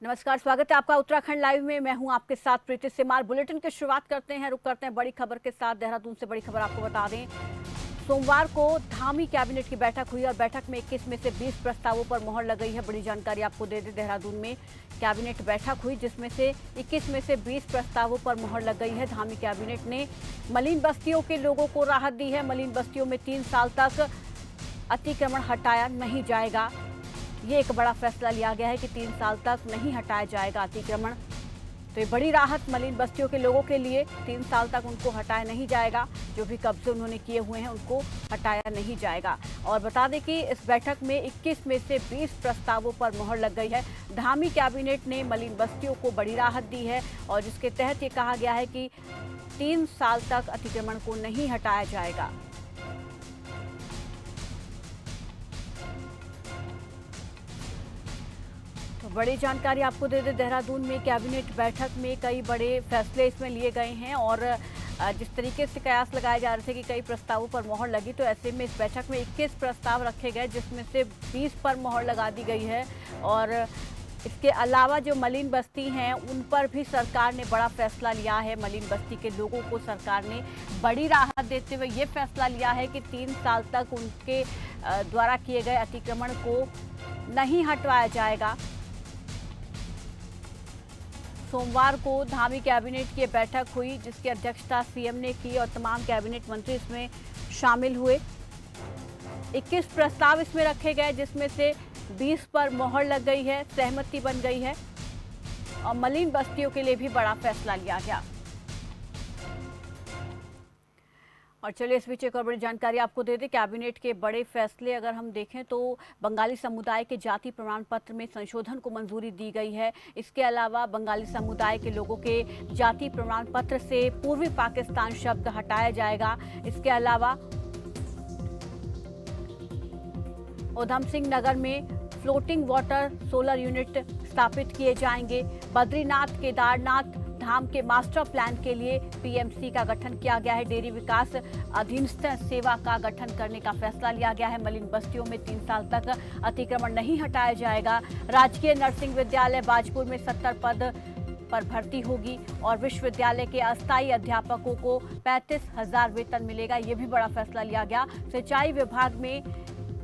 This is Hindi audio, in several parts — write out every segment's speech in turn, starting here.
नमस्कार, स्वागत है आपका उत्तराखंड लाइव में। मैं हूं आपके साथ प्रीति सिमार। बुलेटिन की शुरुआत करते हैं, रुक करते हैं बड़ी खबर के साथ। देहरादून से बड़ी खबर आपको बता दें, सोमवार को धामी कैबिनेट की बैठक हुई और बैठक में 21 में से 20 प्रस्तावों पर मोहर लग गई है। बड़ी जानकारी आपको दे दें, देहरादून में कैबिनेट बैठक हुई जिसमें से 21 में से 20 प्रस्तावों पर मोहर लग गई है। धामी कैबिनेट ने मलिन बस्तियों के लोगों को राहत दी है। मलिन बस्तियों में 3 साल तक अतिक्रमण हटाया नहीं जाएगा। ये एक बड़ा फैसला लिया गया है कि 3 साल तक नहीं हटाया जाएगा अतिक्रमण। तो ये बड़ी राहत मलिन बस्तियों के लोगों के लिए, 3 साल तक उनको हटाया नहीं जाएगा। जो भी कब्जे उन्होंने किए हुए हैं उनको हटाया नहीं जाएगा। और बता दें कि इस बैठक में 21 में से 20 प्रस्तावों पर मोहर लग गई है। धामी कैबिनेट ने मलिन बस्तियों को बड़ी राहत दी है और जिसके तहत ये कहा गया है कि 3 साल तक अतिक्रमण को नहीं हटाया जाएगा। तो बड़ी जानकारी आपको दे दें, देहरादून में कैबिनेट बैठक में कई बड़े फैसले इसमें लिए गए हैं और जिस तरीके से कयास लगाए जा रहे थे कि कई प्रस्तावों पर मोहर लगी, तो ऐसे में इस बैठक में 21 प्रस्ताव रखे गए जिसमें से 20 पर मोहर लगा दी गई है। और इसके अलावा जो मलिन बस्ती हैं उन पर भी सरकार ने बड़ा फैसला लिया है। मलिन बस्ती के लोगों को सरकार ने बड़ी राहत देते हुए ये फैसला लिया है कि 3 साल तक उनके द्वारा किए गए अतिक्रमण को नहीं हटवाया जाएगा। सोमवार को धामी कैबिनेट की बैठक हुई जिसकी अध्यक्षता सीएम ने की और तमाम कैबिनेट मंत्री इसमें शामिल हुए। 21 प्रस्ताव इसमें रखे गए जिसमें से 20 पर मोहर लग गई है, सहमति बन गई है और मलिन बस्तियों के लिए भी बड़ा फैसला लिया गया। और चलिए इस बीच एक और बड़ी जानकारी आपको दे दें, कैबिनेट के बड़े फैसले अगर हम देखें तो बंगाली समुदाय के जाति प्रमाण पत्र में संशोधन को मंजूरी दी गई है। इसके अलावा बंगाली समुदाय के लोगों के जाति प्रमाण पत्र से पूर्वी पाकिस्तान शब्द हटाया जाएगा। इसके अलावा उधम सिंह नगर में फ्लोटिंग वाटर सोलर यूनिट स्थापित किए जाएंगे। बद्रीनाथ केदारनाथ धाम के मास्टर प्लान के लिए पीएमसी का गठन किया गया है। डेयरी विकास अधीनस्थ सेवा का गठन करने का फैसला लिया गया है। मलिन बस्तियों में 3 साल तक अतिक्रमण नहीं हटाया जाएगा। राजकीय नर्सिंग विद्यालय बाजपुर में 70 पद पर भर्ती होगी और विश्वविद्यालय के अस्थायी अध्यापकों को 35,000 वेतन मिलेगा। ये भी बड़ा फैसला लिया गया। सिंचाई विभाग में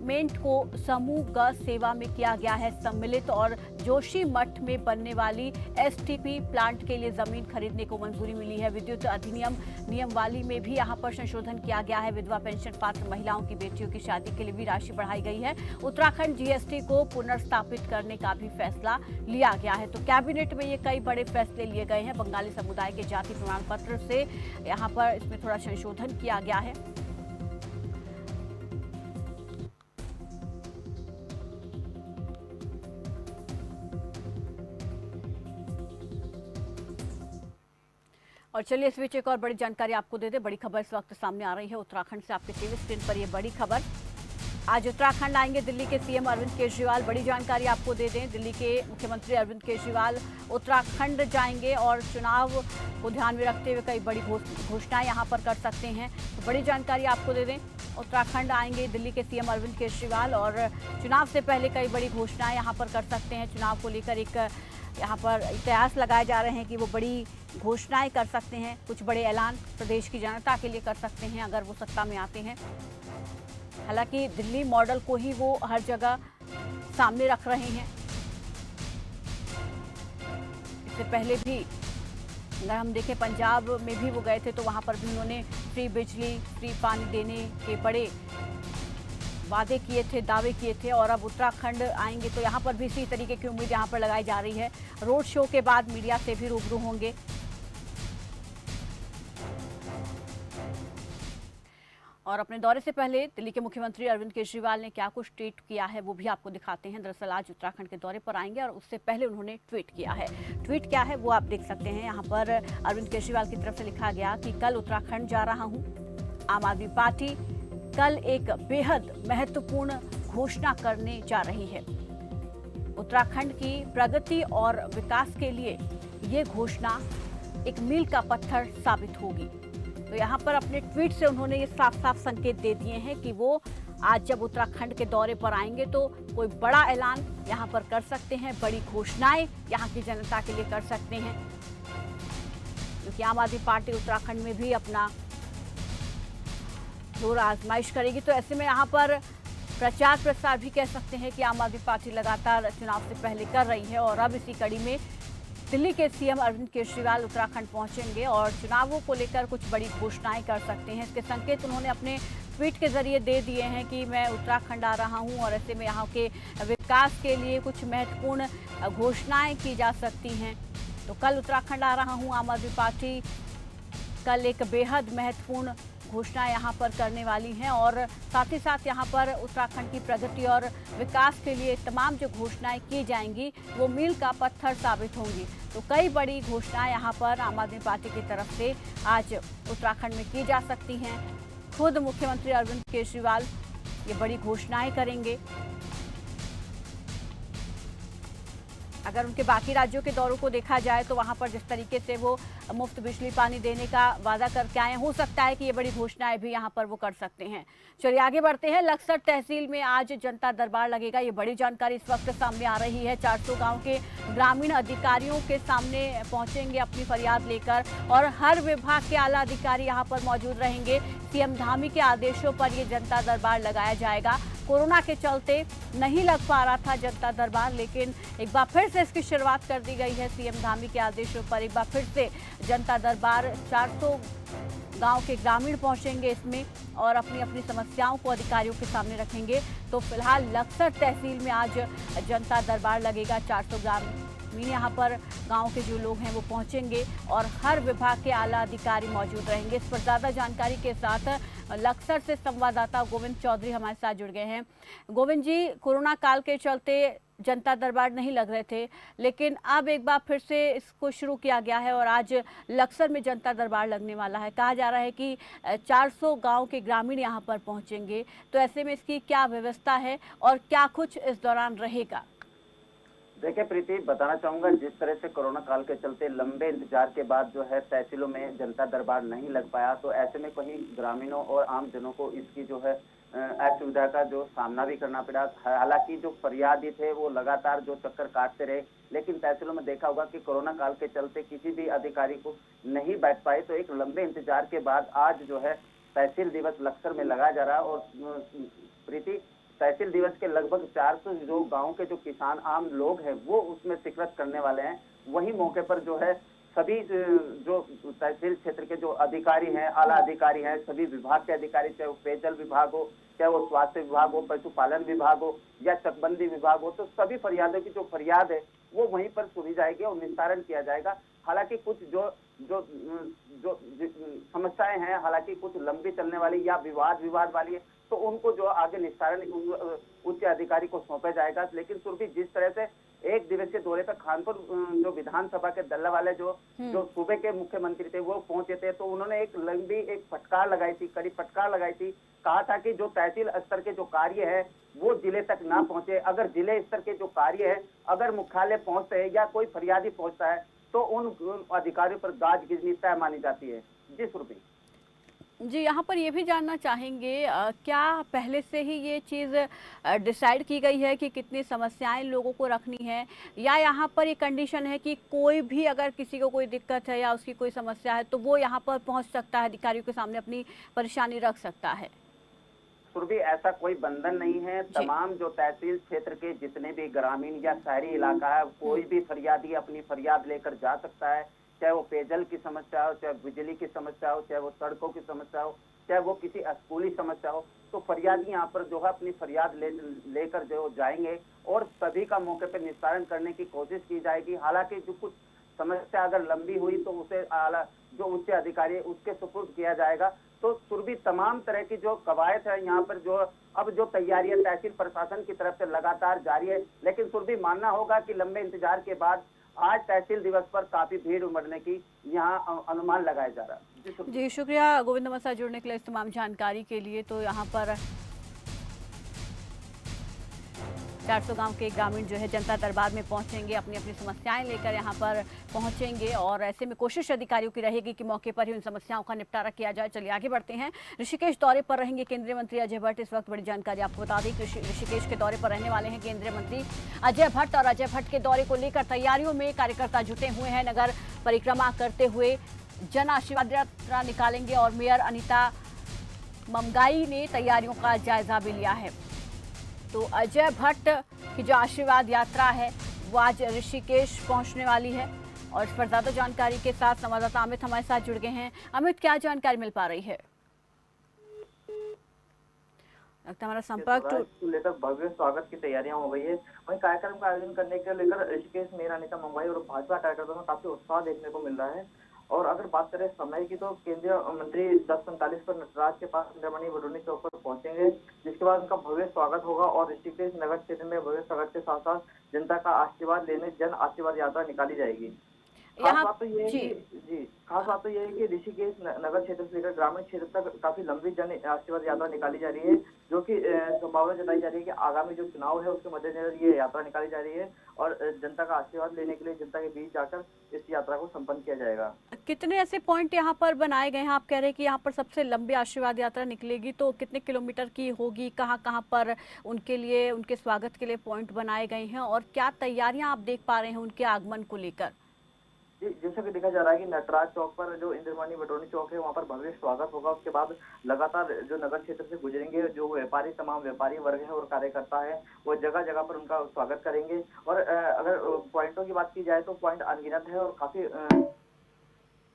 मेंट को समूह ग सेवा में किया गया है सम्मिलित और जोशी मठ में बनने वाली एसटीपी प्लांट के लिए जमीन खरीदने को मंजूरी मिली है। विद्युत अधिनियम नियमावली में भी यहां पर संशोधन किया गया है। विधवा पेंशन पात्र महिलाओं की बेटियों की शादी के लिए भी राशि बढ़ाई गई है। उत्तराखंड जीएसटी को पुनर्स्थापित करने का भी फैसला लिया गया है। तो कैबिनेट में ये कई बड़े फैसले लिए गए हैं। बंगाली समुदाय के जाति प्रमाण पत्र से यहाँ पर इसमें थोड़ा संशोधन किया गया है। और चलिए इस बीच एक और बड़ी जानकारी आपको दे दें। बड़ी खबर इस वक्त सामने आ रही है उत्तराखंड से। आपके टीवी स्क्रीन पर यह बड़ी खबर। आज उत्तराखंड आएंगे दिल्ली के सीएम अरविंद केजरीवाल। बड़ी जानकारी आपको दे दें, दिल्ली के मुख्यमंत्री अरविंद केजरीवाल उत्तराखंड जाएंगे और चुनाव को ध्यान में रखते हुए कई बड़ी घोषणाएं यहां पर कर सकते हैं। तो बड़ी जानकारी आपको दे दें, उत्तराखंड आएंगे दिल्ली के सीएम अरविंद केजरीवाल और चुनाव से पहले कई बड़ी घोषणाएं यहां पर कर सकते हैं। चुनाव को लेकर एक यहाँ पर कयास लगाए जा रहे हैं कि वो बड़ी घोषणाएं कर सकते हैं, कुछ बड़े ऐलान प्रदेश की जनता के लिए कर सकते हैं अगर वो सत्ता में आते हैं। हालांकि दिल्ली मॉडल को ही वो हर जगह सामने रख रहे हैं। इससे पहले भी अगर हम देखें पंजाब में भी वो गए थे तो वहाँ पर भी उन्होंने फ्री बिजली, फ्री पानी देने के बड़े वादे किए थे, दावे किए थे। और अब उत्तराखंड आएंगे तो यहाँ पर भी इसी तरीके की उम्मीद यहाँ पर लगाई जा रही है। रोड शो के बाद मीडिया से भी रूबरू होंगे। और अपने दौरे से पहले दिल्ली के मुख्यमंत्री अरविंद केजरीवाल ने क्या कुछ ट्वीट किया है वो भी आपको दिखाते हैं। दरअसल आज उत्तराखंड के दौरे पर आएंगे और उससे पहले उन्होंने ट्वीट किया है। ट्वीट क्या है वो आप देख सकते हैं। यहाँ पर अरविंद केजरीवाल की तरफ से लिखा गया कि कल उत्तराखंड जा रहा हूँ। आम आदमी पार्टी कल एक बेहद महत्वपूर्ण घोषणा करने जा रही है। उत्तराखंड की प्रगति और विकास के लिए ये घोषणा एक मील का पत्थर साबित होगी। तो यहाँ पर अपने ट्वीट से उन्होंने ये साफ साफ संकेत दे दिए हैं कि वो आज जब उत्तराखंड के दौरे पर आएंगे तो कोई बड़ा ऐलान यहाँ पर कर सकते हैं, बड़ी घोषणाएं यहाँ की जनता के लिए कर सकते हैं, क्योंकि आम आदमी पार्टी उत्तराखंड में भी अपना जोर आजमाइश करेगी। तो ऐसे में यहाँ पर प्रचार प्रसार भी कह सकते हैं कि आम आदमी पार्टी लगातार चुनाव से पहले कर रही है और अब इसी कड़ी में दिल्ली के सीएम अरविंद केजरीवाल उत्तराखंड पहुंचेंगे और चुनावों को लेकर कुछ बड़ी घोषणाएं कर सकते हैं। इसके संकेत उन्होंने अपने ट्वीट के जरिए दे दिए हैं कि मैं उत्तराखंड आ रहा हूं और ऐसे में यहाँ के विकास के लिए कुछ महत्वपूर्ण घोषणाएं की जा सकती हैं। तो कल उत्तराखंड आ रहा हूं, आम आदमी पार्टी कल एक बेहद महत्वपूर्ण घोषणा यहाँ पर करने वाली हैं और साथ ही साथ यहाँ पर उत्तराखंड की प्रगति और विकास के लिए तमाम जो घोषणाएं की जाएंगी वो मील का पत्थर साबित होंगी। तो कई बड़ी घोषणाएं यहाँ पर आम आदमी पार्टी की तरफ से आज उत्तराखंड में की जा सकती हैं। खुद मुख्यमंत्री अरविंद केजरीवाल ये बड़ी घोषणाएं करेंगे। अगर उनके बाकी राज्यों के दौरों को देखा जाए तो वहां पर जिस तरीके से वो मुफ्त बिजली पानी देने का वादा करके आए, हो सकता है कि ये बड़ी घोषणाएं भी यहां पर वो कर सकते हैं। चलिए आगे बढ़ते हैं। लक्सर तहसील में आज जनता दरबार लगेगा, ये बड़ी जानकारी इस वक्त सामने आ रही है। 400 गांव के ग्रामीण अधिकारियों के सामने पहुंचेंगे अपनी फरियाद लेकर और हर विभाग के आला अधिकारी यहाँ पर मौजूद रहेंगे। सीएम धामी के आदेशों पर ये जनता दरबार लगाया जाएगा। कोरोना के चलते नहीं लग पा रहा था जनता दरबार, लेकिन एक बार फिर से इसकी शुरुआत कर दी गई है। सीएम धामी के आदेशों पर एक बार फिर से जनता दरबार 400 गांव के ग्रामीण पहुंचेंगे इसमें और अपनी अपनी समस्याओं को अधिकारियों के सामने रखेंगे। तो फिलहाल लक्सर तहसील में आज जनता दरबार लगेगा। 400 ग्रामीण यहाँ पर गांव के जो लोग हैं वो पहुंचेंगे और हर विभाग के आला अधिकारी मौजूद रहेंगे। इस पर ज़्यादा जानकारी के साथ लक्सर से संवाददाता गोविंद चौधरी हमारे साथ जुड़ गए हैं। गोविंद जी, कोरोना काल के चलते जनता दरबार नहीं लग रहे थे, लेकिन अब एक बार फिर से इसको शुरू किया गया है और आज लक्सर में जनता दरबार लगने वाला है। कहा जा रहा है कि 400 गांव के ग्रामीण यहां पर पहुंचेंगे। तो ऐसे में इसकी क्या व्यवस्था है और क्या कुछ इस दौरान रहेगा? देखिए प्रीति, बताना चाहूंगा जिस तरह से कोरोना काल के चलते लंबे इंतजार के बाद जो है तहसीलों में जनता दरबार नहीं लग पाया, तो ऐसे में कहीं ग्रामीणों और आम जनों को इसकी जो है असुविधा का जो सामना भी करना पड़ा। हालांकि जो फरियादी थे वो लगातार जो चक्कर काटते रहे, लेकिन तहसीलों में देखा होगा कि कोरोना काल के चलते किसी भी अधिकारी को नहीं बैठ पाए। तो एक लंबे इंतजार के बाद आज जो है तहसील दिवस लक्सर में लगाया जा रहा है। और प्रीति, तहसील दिवस के लगभग 400 जो गांव के जो किसान आम लोग हैं वो उसमें शिरकत करने वाले हैं। वही मौके पर जो है सभी जो तहसील क्षेत्र के जो अधिकारी हैं, आला अधिकारी हैं, सभी विभाग के अधिकारी, चाहे वो पेयजल विभाग हो, चाहे वो स्वास्थ्य विभाग हो, पशुपालन विभाग हो या चकबंदी विभाग हो, तो सभी फरियादों की जो फरियाद है वो वहीं पर सुनी जाएगी और निस्तारण किया जाएगा। हालांकि कुछ जो जो जो समस्याएं हैं, हालांकि कुछ लंबी चलने वाली या विवाद वाली है, तो उनको जो आगे निस्तारण उच्च अधिकारी को सौंपा जाएगा। लेकिन सुरभि, जिस तरह से एक दिवसीय दौरे पर खानपुर जो विधानसभा के दल्ला वाले जो सूबे के मुख्यमंत्री थे वो पहुंचे थे, तो उन्होंने एक लंबी एक फटकार लगाई थी, कड़ी फटकार लगाई थी। कहा था कि जो तहसील स्तर के जो कार्य है वो जिले तक ना पहुंचे। अगर जिले स्तर के जो कार्य है अगर मुख्यालय पहुंचते हैं या कोई फरियादी पहुंचता है तो उन अधिकारियों पर गाज गिजनी तय मानी जाती है। जी सुरभि जी, यहाँ पर ये भी जानना चाहेंगे, क्या पहले से ही ये चीज़ डिसाइड की गई है कि कितनी समस्याएं लोगों को रखनी है, या यहाँ पर ये कंडीशन है कि कोई भी अगर किसी को कोई दिक्कत है या उसकी कोई समस्या है तो वो यहाँ पर पहुँच सकता है, अधिकारियों के सामने अपनी परेशानी रख सकता है? सुरभि, ऐसा कोई बंधन नहीं है। तमाम जो तहसील क्षेत्र के जितने भी ग्रामीण या शहरी इलाका है, कोई भी फरियादी अपनी फरियाद लेकर जा सकता है। चाहे वो पेयजल की समस्या हो, चाहे बिजली की समस्या हो, चाहे वो सड़कों की समस्या हो, चाहे वो किसी स्कूली समस्या हो, तो फरियादी यहाँ पर जो है अपनी फरियाद लेकर जो जाएंगे और सभी का मौके पर निस्तारण करने की कोशिश की जाएगी। हालांकि जो कुछ समस्या अगर लंबी हुई तो उसे आला जो उच्च अधिकारी है उसके सुपुर्द किया जाएगा। तो सुरभि, तमाम तरह की जो कवायद है यहाँ पर जो अब जो तैयारियां तहसील प्रशासन की तरफ से लगातार जारी है, लेकिन सुरभि मानना होगा कि लंबे इंतजार के बाद आज तहसील दिवस पर काफी भीड़ उमड़ने की यहाँ अनुमान लगाया जा रहा है। जी शुक्रिया गोविंद, हमारे साथ जुड़ने के लिए, इस तमाम जानकारी के लिए। तो यहाँ पर 400 गांव के ग्रामीण जो है जनता दरबार में पहुंचेंगे, अपनी अपनी समस्याएं लेकर यहां पर पहुंचेंगे और ऐसे में कोशिश अधिकारियों की रहेगी कि मौके पर ही उन समस्याओं का निपटारा किया जाए। चलिए आगे बढ़ते हैं। ऋषिकेश दौरे पर रहेंगे केंद्रीय मंत्री अजय भट्ट। इस वक्त बड़ी जानकारी आपको बता दें कि ऋषिकेश के दौरे पर रहने वाले हैं केंद्रीय मंत्री अजय भट्ट और अजय भट्ट के दौरे को लेकर तैयारियों में कार्यकर्ता जुटे हुए हैं। नगर परिक्रमा करते हुए जन आशीर्वाद यात्रा निकालेंगे और मेयर अनीता ममगाई ने तैयारियों का जायजा भी लिया है। तो अजय भट्ट की जो आशीर्वाद यात्रा है वो आज ऋषिकेश पहुंचने वाली है और इस पर ज्यादा जानकारी के साथ संवाददाता अमित हमारे साथ जुड़ गए हैं। अमित, क्या जानकारी मिल पा रही है? लगता हमारा संपर्क लेकर भव्य स्वागत की तैयारियां हो गई है। वहीं कार्यक्रम का आयोजन करने के लेकर ऋषिकेश मेयर अनीता ममगाई और भाजपा कार्यकर्ताओं में काफी उत्साह देखने को मिल रहा है। और अगर बात करें समय की तो केंद्रीय मंत्री 10:45 पर नटराज के पास इंद्रमणि बडोनी चौक पर पहुंचेंगे, जिसके बाद उनका भव्य स्वागत होगा और ऋषिकेश नगर क्षेत्र में भव्य स्वागत के साथ साथ जनता का आशीर्वाद लेने जन आशीर्वाद यात्रा निकाली जाएगी। खास बात तो ये है कि खास बात तो ये है कि ऋषिकेश नगर क्षेत्र से लेकर ग्रामीण क्षेत्र तक काफी लंबी जन आशीर्वाद यात्रा निकाली जा रही है, जो कि संभावना जताई जा रही है कि आगामी जो चुनाव है उसके मद्देनजर ये यात्रा निकाली जा रही है और जनता का आशीर्वाद लेने के लिए जनता के बीच जाकर इस यात्रा को संपन्न किया जाएगा। कितने ऐसे पॉइंट यहाँ पर बनाए गए हैं? आप कह रहे हैं कि यहाँ पर सबसे लंबी आशीर्वाद यात्रा निकलेगी, तो कितने किलोमीटर की होगी? कहाँ कहाँ पर उनके लिए, उनके स्वागत के लिए पॉइंट बनाए गए हैं और क्या तैयारियां आप देख पा रहे हैं उनके आगमन को लेकर? जैसा कि देखा जा रहा है कि नटराज चौक पर जो इंद्रमणि बडोनी चौक है वहां पर भव्य स्वागत होगा। उसके बाद लगातार जो नगर क्षेत्र से गुजरेंगे जो व्यापारी, तमाम व्यापारी वर्ग है और कार्यकर्ता है, वो जगह जगह पर उनका स्वागत करेंगे। और अगर पॉइंटों की बात की जाए तो पॉइंट अनगिनत है और काफी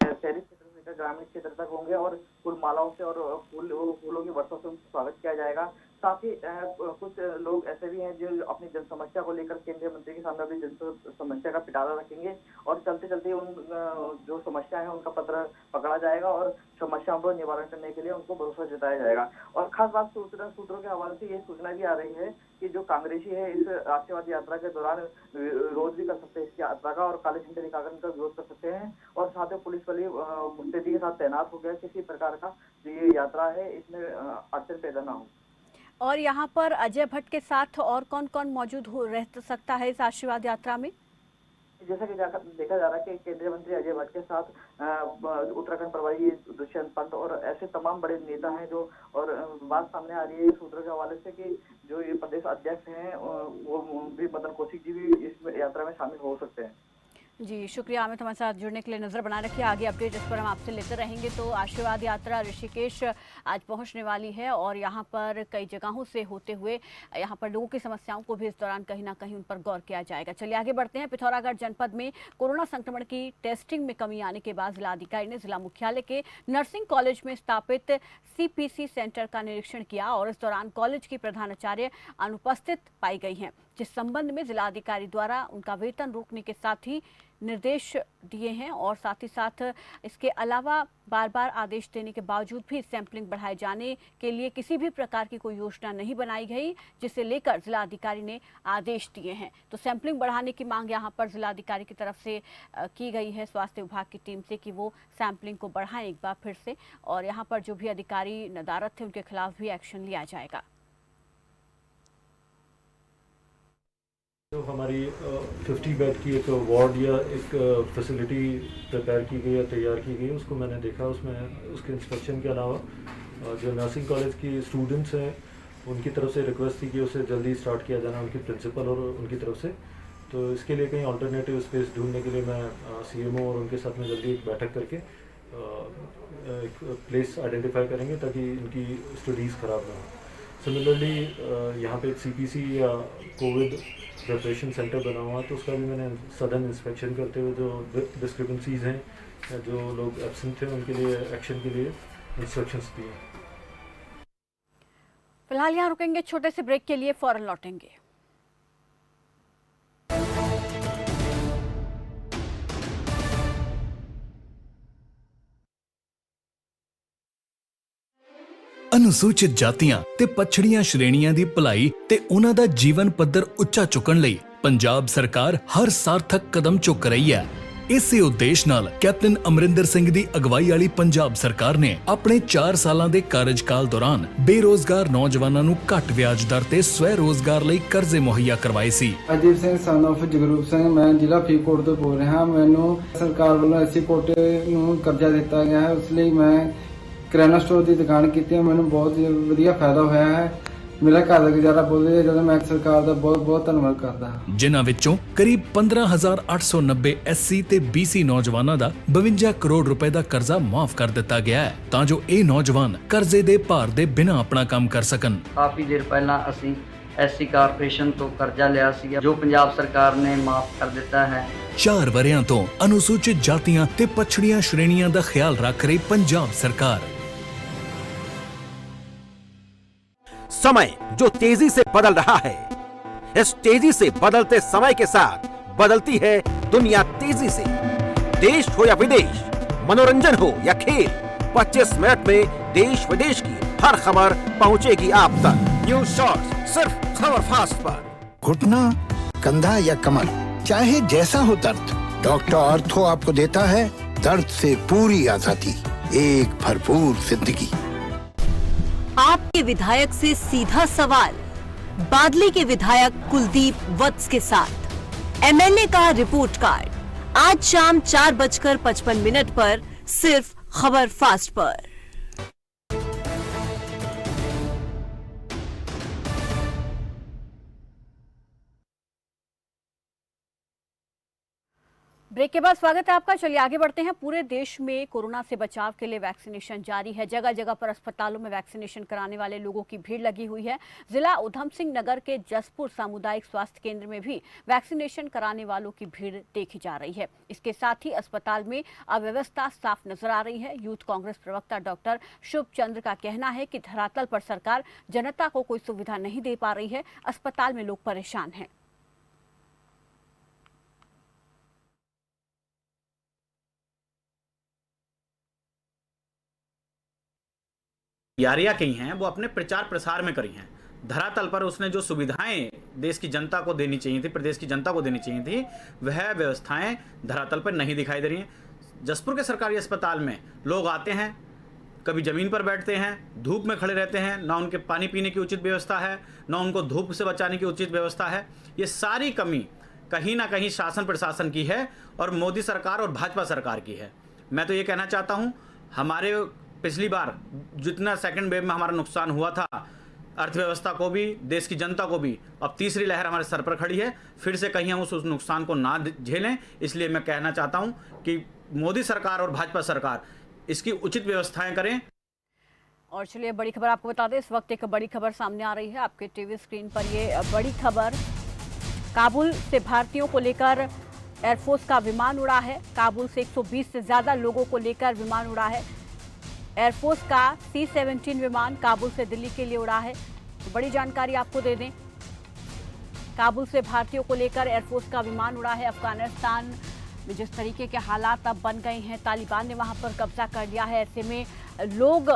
शहरी क्षेत्र से लेकर ग्रामीण क्षेत्र तक होंगे और फूल मालाओं से और फूलों की वर्षा से उनका स्वागत किया जाएगा। साथ ही कुछ लोग ऐसे भी हैं जो अपनी जन समस्या को लेकर केंद्रीय मंत्री के सामने अपनी जन समस्या का पिटारा रखेंगे और चलते चलते उन जो समस्या है उनका पत्र पकड़ा जाएगा और समस्याओं पर निवारण करने के लिए उनको भरोसा जताया जाएगा। और खास बात सूत्रों के हवाले से ये सूचना भी आ रही है कि जो कांग्रेसी है इस आशीर्वाद यात्रा के दौरान विरोध भी कर सकते हैं इस यात्रा का और काले झंडे दिखाकर इनका विरोध कर सकते हैं और साथ ही पुलिस बल मुस्तैदी के साथ तैनात हो गया, किसी प्रकार का ये यात्रा है इसमें अड़चन पैदा ना हो। और यहाँ पर अजय भट्ट के साथ और कौन कौन मौजूद रह सकता है इस आशीर्वाद यात्रा में? जैसा कि देखा जा रहा है कि केंद्रीय मंत्री अजय भट्ट के साथ उत्तराखंड प्रभारी दुष्यंत पंत और ऐसे तमाम बड़े नेता हैं जो, और बात सामने आ रही है सूत्रों के हवाले से कि जो ये प्रदेश अध्यक्ष हैं वो भी मदन कौशिक जी भी इस यात्रा में शामिल हो सकते हैं। जी शुक्रिया अमित, हमारे साथ जुड़ने के लिए। नजर बना रखिए, आगे अपडेट इस पर हम आपसे लेते रहेंगे। तो आशीर्वाद यात्रा ऋषिकेश आज पहुंचने वाली है और यहां पर कई जगहों से होते हुए यहां पर लोगों की समस्याओं को भी इस दौरान कहीं ना कहीं उन पर गौर किया जाएगा। चलिए आगे बढ़ते हैं। पिथौरागढ़ जनपद में कोरोना संक्रमण की टेस्टिंग में कमी आने के बाद जिलाधिकारी ने जिला मुख्यालय के नर्सिंग कॉलेज में स्थापित CPC सेंटर का निरीक्षण किया और इस दौरान कॉलेज की प्रधानाचार्य अनुपस्थित पाई गई हैं, जिस संबंध में जिलाधिकारी द्वारा उनका वेतन रोकने के साथ ही निर्देश दिए हैं और साथ ही साथ इसके अलावा बार बार आदेश देने के बावजूद भी सैंपलिंग बढ़ाए जाने के लिए किसी भी प्रकार की कोई योजना नहीं बनाई गई, जिसे लेकर जिलाधिकारी ने आदेश दिए हैं। तो सैंपलिंग बढ़ाने की मांग यहां पर जिलाधिकारी की तरफ से की गई है स्वास्थ्य विभाग की टीम से कि वो सैंपलिंग को बढ़ाएं एक बार फिर से और यहाँ पर जो भी अधिकारी नदारत थे उनके खिलाफ भी एक्शन लिया जाएगा। तो हमारी 50 बेड की एक वार्ड या एक फैसिलिटी प्रिपेयर की गई या तैयार की गई, उसको मैंने देखा। उसमें उसके इंस्पेक्शन के अलावा जो नर्सिंग कॉलेज की स्टूडेंट्स हैं उनकी तरफ से रिक्वेस्ट थी कि उसे जल्दी स्टार्ट किया जाना, उनकी प्रिंसिपल और उनकी तरफ से। तो इसके लिए कहीं अल्टरनेटिव स्पेस ढूंढने के लिए मैं CMO और उनके साथ में जल्दी एक बैठक करके एक प्लेस आइडेंटिफाई करेंगे ताकि इनकी स्टडीज़ ख़राब ना हो। सिमिलरली यहाँ पे एक CPC या कोविड प्रिपरेशन सेंटर बना हुआ, तो उसका भी मैंने सडन इंस्पेक्शन करते हुए जो डिस्क्रिपेंसीज हैं, जो लोग एब्सेंट थे उनके लिए एक्शन के लिए इंस्ट्रक्शंस दिए। फिलहाल यहाँ रुकेंगे छोटे से ब्रेक के लिए, फौरन लौटेंगे। अनुसूचित जातियां ते पछड़ियां श्रेणियां दी भलाई ते उन्हां दा जीवन पद्धर उच्चा चुकण लई पंजाब सरकार हर सार्थक कदम चुक रही है। ਇਸੇ ਉਦੇਸ਼ ਨਾਲ ਕੈਪਟਨ ਅਮਰਿੰਦਰ ਸਿੰਘ ਦੀ ਅਗਵਾਈ ਵਾਲੀ ਪੰਜਾਬ ਸਰਕਾਰ ਨੇ ਆਪਣੇ 4 ਸਾਲਾਂ ਦੇ ਕਾਰਜਕਾਲ ਦੌਰਾਨ ਬੇਰੋਜ਼ਗਾਰ ਨੌਜਵਾਨਾਂ ਨੂੰ ਘੱਟ ਵਿਆਜ ਦਰ ਤੇ ਸਵੈ ਰੋਜ਼ਗਾਰ ਲਈ ਕਰਜ਼ੇ ਮੁਹੱਈਆ ਕਰਵਾਏ ਸੀ। ਅਜੀਤ ਸਿੰਘ ਸਨ ਆਫ ਜਗਰੂਪ ਸਿੰਘ, ਮੈਂ ਜ਼ਿਲ੍ਹਾ ਫਰੀਦਕੋਟ ਤੋਂ ਬੋਲ ਰਿਹਾ। ਮੈਨੂੰ ਸਰਕਾਰ ਵੱਲੋਂ ਐਸਸੀ ਕੋਟੇ ਨੂੰ ਕਰਜ਼ਾ ਦਿੱਤਾ ਗਿਆ ਹੈ, ਉਸ ਲਈ ਮੈਂ ਕਿਰਾਣਾ ਸਟੋਰ ਦੀ ਦੁਕਾਨ ਕੀਤੀ ਹੈ। ਮੈਨੂੰ ਬਹੁਤ ਵਧੀਆ ਫਾਇਦਾ ਹੋਇਆ ਹੈ। ਮੇਰਾ ਘਰ ਦਾ ਗੁਜ਼ਾਰਾ ਬੋਲਦੇ ਜਦੋਂ ਮੈਂ ਸਰਕਾਰ ਦਾ ਬਹੁਤ ਬਹੁਤ ਧੰਨਵਾਦ ਕਰਦਾ ਹਾਂ। ਜਿਨ੍ਹਾਂ ਵਿੱਚੋਂ ਕਰੀਬ 15,890 ਐਸਸੀ ਤੇ ਬੀਸੀ ਨੌਜਵਾਨਾਂ ਦਾ 52 ਕਰੋੜ ਰੁਪਏ ਦਾ ਕਰਜ਼ਾ ਮਾਫ ਕਰ ਦਿੱਤਾ ਗਿਆ ਹੈ ਤਾਂ ਜੋ ਇਹ ਨੌਜਵਾਨ ਕਰਜ਼ੇ ਦੇ ਭਾਰ ਦੇ ਬਿਨਾਂ ਆਪਣਾ ਕੰਮ ਕਰ ਸਕਣ। ਕਾਫੀ ਦੇਰ ਪਹਿਲਾਂ ਅਸੀਂ ਐਸਸੀ ਕਾਰਪੋਰੇਸ਼ਨ ਤੋਂ ਕਰਜ਼ਾ ਲਿਆ ਸੀ ਜੋ ਪੰਜਾਬ ਸਰਕਾਰ ਨੇ ਮਾਫ ਕਰ ਦਿੱਤਾ ਹੈ। 4 ਵਰਿਆਂ ਤੋਂ ਅਨੁਸੂਚਿਤ ਜਾਤੀਆਂ ਤੇ ਪਛੜੀਆਂ ਸ਼੍ਰੇਣੀਆਂ ਦਾ ਖਿਆਲ ਰੱਖ ਰਹੀ ਪੰਜਾਬ सरकार। समय जो तेजी से बदल रहा है, इस तेजी से बदलते समय के साथ बदलती है दुनिया तेजी से। देश हो या विदेश, मनोरंजन हो या खेल, 25 मिनट में देश विदेश की हर खबर पहुंचेगी आप तक। न्यूज शॉर्ट्स सिर्फ खबर फास्ट पर। घुटना, कंधा या कमर, चाहे जैसा हो दर्द, डॉक्टर ऑर्थो आपको देता है दर्द से पूरी आजादी, एक भरपूर जिंदगी। आपके विधायक से सीधा सवाल, बादली के विधायक कुलदीप वत्स के साथ एमएलए का रिपोर्ट कार्ड, आज शाम 4:55 पर सिर्फ खबर फास्ट पर। ब्रेक के बाद स्वागत है आपका। चलिए आगे बढ़ते हैं। पूरे देश में कोरोना से बचाव के लिए वैक्सीनेशन जारी है। जगह जगह पर अस्पतालों में वैक्सीनेशन कराने वाले लोगों की भीड़ लगी हुई है। जिला उधम सिंह नगर के जसपुर सामुदायिक स्वास्थ्य केंद्र में भी वैक्सीनेशन कराने वालों की भीड़ देखी जा रही है। इसके साथ ही अस्पताल में अव्यवस्था साफ नजर आ रही है। यूथ कांग्रेस प्रवक्ता डॉक्टर शुभ चंद्र का कहना है कि धरातल पर सरकार जनता को कोई सुविधा नहीं दे पा रही है। अस्पताल में लोग परेशान हैं। तैयारियां की हैं वो अपने प्रचार प्रसार में करी हैं। धरातल पर उसने जो सुविधाएं देश की जनता को देनी चाहिए थी, प्रदेश की जनता को देनी चाहिए थी, वह व्यवस्थाएं धरातल पर नहीं दिखाई दे रही हैं। जसपुर के सरकारी अस्पताल में लोग आते हैं, कभी ज़मीन पर बैठते हैं, धूप में खड़े रहते हैं, ना उनके पानी पीने की उचित व्यवस्था है, ना उनको धूप से बचाने की उचित व्यवस्था है। ये सारी कमी कहीं ना कहीं शासन प्रशासन की है और मोदी सरकार और भाजपा सरकार की है। मैं तो ये कहना चाहता हूँ, हमारे पिछली बार जितना सेकंड वेव में हमारा नुकसान हुआ था, अर्थव्यवस्था को भी, देश की जनता को भी, अब तीसरी लहर हमारे सर पर खड़ी है। फिर से कहीं हम उस नुकसान को ना झेलें, इसलिए मैं कहना चाहता हूं कि मोदी सरकार और भाजपा सरकार इसकी उचित व्यवस्थाएं करें। और चलिए बड़ी खबर आपको बता दें, इस वक्त एक बड़ी खबर सामने आ रही है आपके टीवी स्क्रीन पर। ये बड़ी खबर, काबुल से भारतीयों को लेकर एयरफोर्स का विमान उड़ा है। काबुल से 120 से ज्यादा लोगों को लेकर विमान उड़ा है। एयरफोर्स का C-17 विमान काबुल से दिल्ली के लिए उड़ा है। तो बड़ी जानकारी आपको दे दें, काबुल से भारतीयों को लेकर एयरफोर्स का विमान उड़ा है। अफगानिस्तान में जिस तरीके के हालात अब बन गए हैं, तालिबान ने वहां पर कब्जा कर लिया है, ऐसे में लोग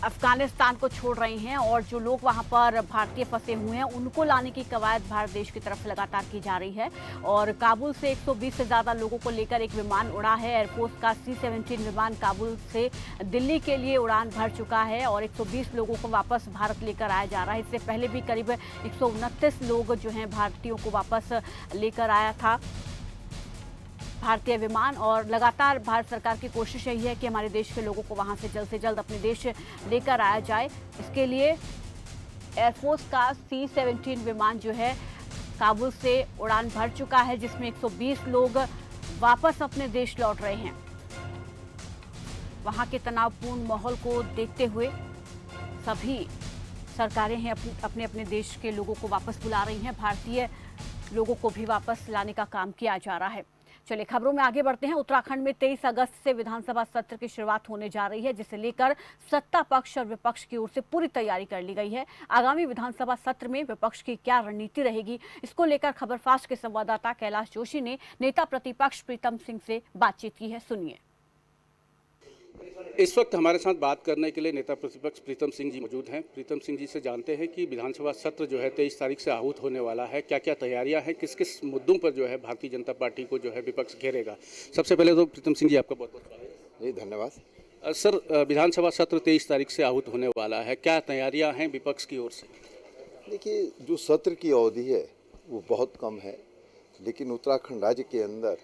अफगानिस्तान को छोड़ रहे हैं और जो लोग वहां पर भारतीय फंसे हुए हैं उनको लाने की कवायद भारत देश की तरफ लगातार की जा रही है। और काबुल से 120 से ज़्यादा लोगों को लेकर एक विमान उड़ा है। एयरफोर्स का C-17 विमान काबुल से दिल्ली के लिए उड़ान भर चुका है और 120 लोगों को वापस भारत लेकर आया जा रहा है। इससे पहले भी करीब 129 लोग जो हैं भारतीयों को वापस लेकर आया था भारतीय विमान। और लगातार भारत सरकार की कोशिश यही है कि हमारे देश के लोगों को वहां से जल्द अपने देश लेकर आया जाए। इसके लिए एयरफोर्स का C-17 विमान जो है काबुल से उड़ान भर चुका है, जिसमें 120 लोग वापस अपने देश लौट रहे हैं। वहां के तनावपूर्ण माहौल को देखते हुए सभी सरकारें हैं अपने अपने देश के लोगों को वापस बुला रही हैं। भारतीय लोगों को भी वापस लाने का काम किया जा रहा है। चलिए खबरों में आगे बढ़ते हैं। उत्तराखंड में 23 अगस्त से विधानसभा सत्र की शुरुआत होने जा रही है, जिसे लेकर सत्ता पक्ष और विपक्ष की ओर से पूरी तैयारी कर ली गई है। आगामी विधानसभा सत्र में विपक्ष की क्या रणनीति रहेगी, इसको लेकर खबर फास्ट के संवाददाता कैलाश जोशी ने नेता प्रतिपक्ष प्रीतम सिंह से बातचीत की है। सुनिए। इस वक्त हमारे साथ बात करने के लिए नेता प्रतिपक्ष प्रीतम सिंह जी मौजूद हैं। प्रीतम सिंह जी से जानते हैं कि विधानसभा सत्र जो है 23 तारीख से आहूत होने वाला है, क्या क्या तैयारियां हैं, किस किस मुद्दों पर जो है भारतीय जनता पार्टी को जो है विपक्ष घेरेगा। सबसे पहले तो प्रीतम सिंह जी आपका बहुत बहुत स्वागत। जी धन्यवाद। सर, विधानसभा सत्र 23 तारीख से आहूत होने वाला है, क्या तैयारियाँ हैं विपक्ष की ओर से? देखिए, जो सत्र की अवधि है वो बहुत कम है, लेकिन उत्तराखंड राज्य के अंदर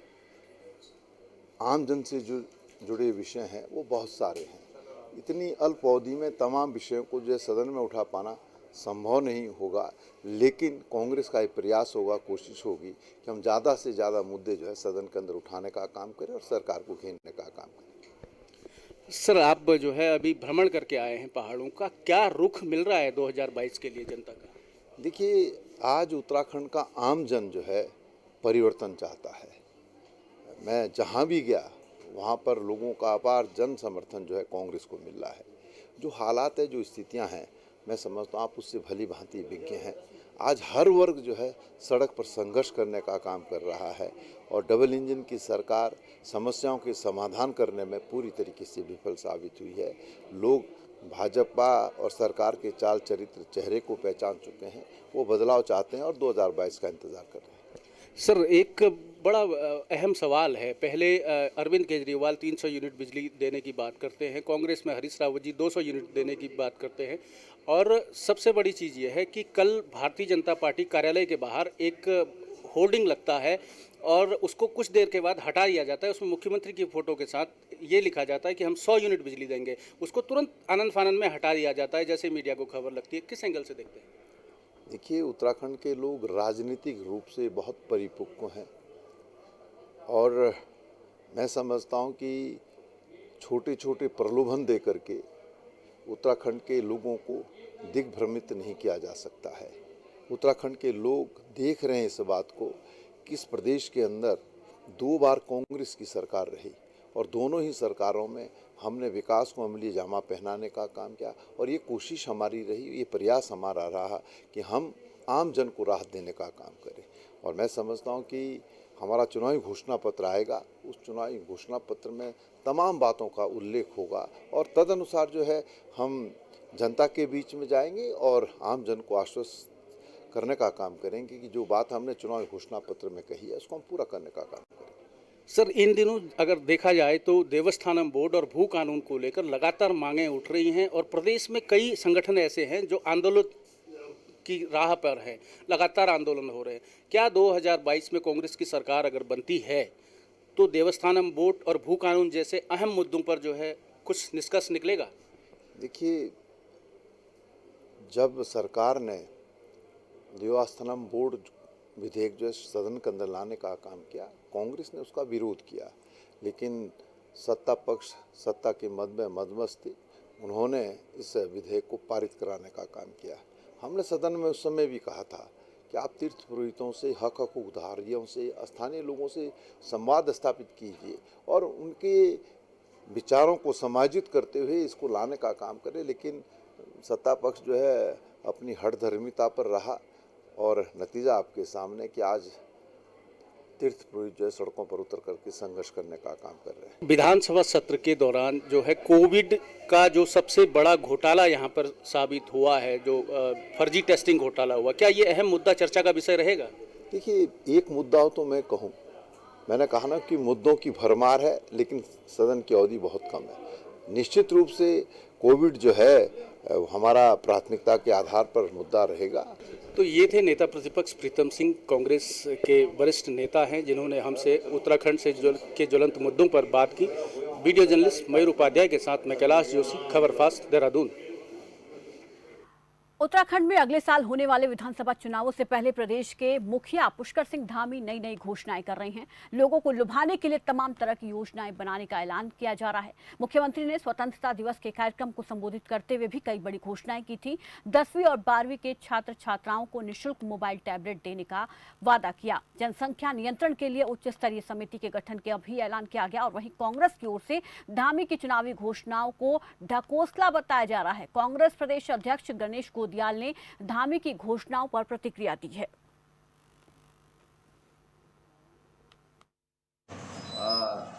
आमजन से जो जुड़े विषय हैं वो बहुत सारे हैं। इतनी अल्प अवधि में तमाम विषयों को जो है सदन में उठा पाना संभव नहीं होगा, लेकिन कांग्रेस का एक प्रयास होगा, कोशिश होगी कि हम ज़्यादा से ज़्यादा मुद्दे जो है सदन के अंदर उठाने का काम करें और सरकार को घेरने का काम करें। सर, आप जो है अभी भ्रमण करके आए हैं पहाड़ों का, क्या रुख मिल रहा है 2022 के लिए जनता का? देखिए, आज उत्तराखंड का आम जन जो है परिवर्तन चाहता है। मैं जहाँ भी गया वहाँ पर लोगों का अपार जन समर्थन जो है कांग्रेस को मिल रहा है। जो हालात है, जो स्थितियाँ हैं, मैं समझता हूँ आप उससे भली भांति विज्ञ हैं। आज हर वर्ग जो है सड़क पर संघर्ष करने का काम कर रहा है और डबल इंजन की सरकार समस्याओं के समाधान करने में पूरी तरीके से विफल साबित हुई है। लोग भाजपा और सरकार के चाल चरित्र चेहरे को पहचान चुके हैं, वो बदलाव चाहते हैं और 2022 का इंतज़ार कर रहे हैं। सर, एक बड़ा अहम सवाल है। पहले अरविंद केजरीवाल 300 यूनिट बिजली देने की बात करते हैं, कांग्रेस में हरीश रावत जी 200 यूनिट देने की बात करते हैं, और सबसे बड़ी चीज़ ये है कि कल भारतीय जनता पार्टी कार्यालय के बाहर एक होर्डिंग लगता है और उसको कुछ देर के बाद हटा दिया जाता है। उसमें मुख्यमंत्री की फ़ोटो के साथ ये लिखा जाता है कि हम 100 यूनिट बिजली देंगे। उसको तुरंत आनन फानन में हटा दिया जाता है, जैसे मीडिया को खबर लगती है। किस एंगल से देखते हैं? देखिए, उत्तराखंड के लोग राजनीतिक रूप से बहुत परिपक्व हैं और मैं समझता हूं कि छोटे छोटे प्रलोभन दे करके उत्तराखंड के लोगों को दिग्भ्रमित नहीं किया जा सकता है। उत्तराखंड के लोग देख रहे हैं इस बात को कि इस प्रदेश के अंदर 2 बार कांग्रेस की सरकार रही और दोनों ही सरकारों में हमने विकास को अमली जामा पहनाने का काम किया और ये कोशिश हमारी रही, ये प्रयास हमारा रहा कि हम आम जन को राहत देने का काम करें। और मैं समझता हूँ कि हमारा चुनावी घोषणा पत्र आएगा, उस चुनावी घोषणा पत्र में तमाम बातों का उल्लेख होगा और तदनुसार जो है हम जनता के बीच में जाएंगे और आम जन को आश्वस्त करने का काम करेंगे कि जो बात हमने चुनावी घोषणा पत्र में कही है उसको हम पूरा करने का काम करेंगे। सर, इन दिनों अगर देखा जाए तो देवस्थानम बोर्ड और भू कानून को लेकर लगातार मांगें उठ रही हैं और प्रदेश में कई संगठन ऐसे हैं जो आंदोलन की राह पर हैं, लगातार आंदोलन हो रहे हैं। क्या 2022 में कांग्रेस की सरकार अगर बनती है तो देवस्थानम बोर्ड और भू कानून जैसे अहम मुद्दों पर जो है कुछ निष्कर्ष निकलेगा? देखिए, जब सरकार ने देवस्थानम बोर्ड विधेयक जो है सदन के अंदर लाने का काम किया, कांग्रेस ने उसका विरोध किया, लेकिन सत्ता पक्ष सत्ता के मद में मदमस्त थी, उन्होंने इस विधेयक को पारित कराने का काम किया। हमने सदन में उस समय भी कहा था कि आप तीर्थ पुरोहितों से, हक हकूकधारियों से, स्थानीय लोगों से संवाद स्थापित कीजिए और उनके विचारों को समायोजित करते हुए इसको लाने का काम करें, लेकिन सत्ता पक्ष जो है अपनी हठधर्मिता पर रहा और नतीजा आपके सामने कि आज तीर्थ पुरोहित जो है सड़कों पर उतर करके संघर्ष करने का काम कर रहे हैं। विधानसभा सत्र के दौरान जो है कोविड का जो सबसे बड़ा घोटाला यहाँ पर साबित हुआ है, जो फर्जी टेस्टिंग घोटाला हुआ, क्या ये अहम मुद्दा चर्चा का विषय रहेगा? देखिए, एक मुद्दा हो तो मैं कहूँ, मैंने कहा ना कि मुद्दों की भरमार है लेकिन सदन की अवधि बहुत कम है। निश्चित रूप से कोविड जो है हमारा प्राथमिकता के आधार पर मुद्दा रहेगा। तो ये थे नेता प्रतिपक्ष प्रीतम सिंह, कांग्रेस के वरिष्ठ नेता हैं, जिन्होंने हमसे उत्तराखंड से के ज्वलंत मुद्दों पर बात की। वीडियो जर्नलिस्ट मयूर उपाध्याय के साथ मैं कैलाश जोशी, खबर फास्ट, देहरादून। उत्तराखंड में अगले साल होने वाले विधानसभा चुनावों से पहले प्रदेश के मुखिया पुष्कर सिंह धामी नई नई घोषणाएं कर रहे हैं। लोगों को लुभाने के लिए तमाम तरह की योजनाएं बनाने का ऐलान किया जा रहा है। मुख्यमंत्री ने स्वतंत्रता दिवस के कार्यक्रम को संबोधित करते हुए भी कई बड़ी घोषणाएं की थी। 10वीं और 12वीं के छात्र छात्राओं को निःशुल्क मोबाइल टैबलेट देने का वादा किया। जनसंख्या नियंत्रण के लिए उच्च स्तरीय समिति के गठन का भी ऐलान किया गया। और वहीं कांग्रेस की ओर से धामी की चुनावी घोषणाओं को ढकोसला बताया जा रहा है। कांग्रेस प्रदेश अध्यक्ष गणेश गोदियाल ने धामी की घोषणाओं पर प्रतिक्रिया दी है।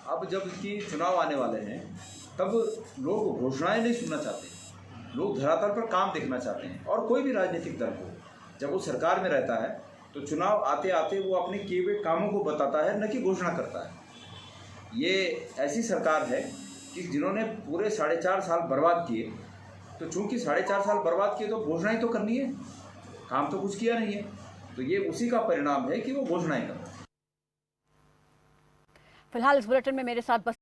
अब जब कि चुनाव आने वाले हैं तब लोग घोषणाएं नहीं सुनना चाहते, लोग धरातल पर काम देखना चाहते हैं। और कोई भी राजनीतिक दल हो, जब वो सरकार में रहता है तो चुनाव आते आते वो अपने किए हुए कामों को बताता है, न कि घोषणा करता है। ये ऐसी सरकार है कि जिन्होंने पूरे 4.5 साल बर्बाद किए, तो चूंकि 4.5 साल बर्बाद किए तो घोषणाएं तो करनी है, काम तो कुछ किया नहीं है, तो ये उसी का परिणाम है कि वो घोषणाएं कर रहे हैं। फिलहाल इस बुलेटिन में मेरे साथ बस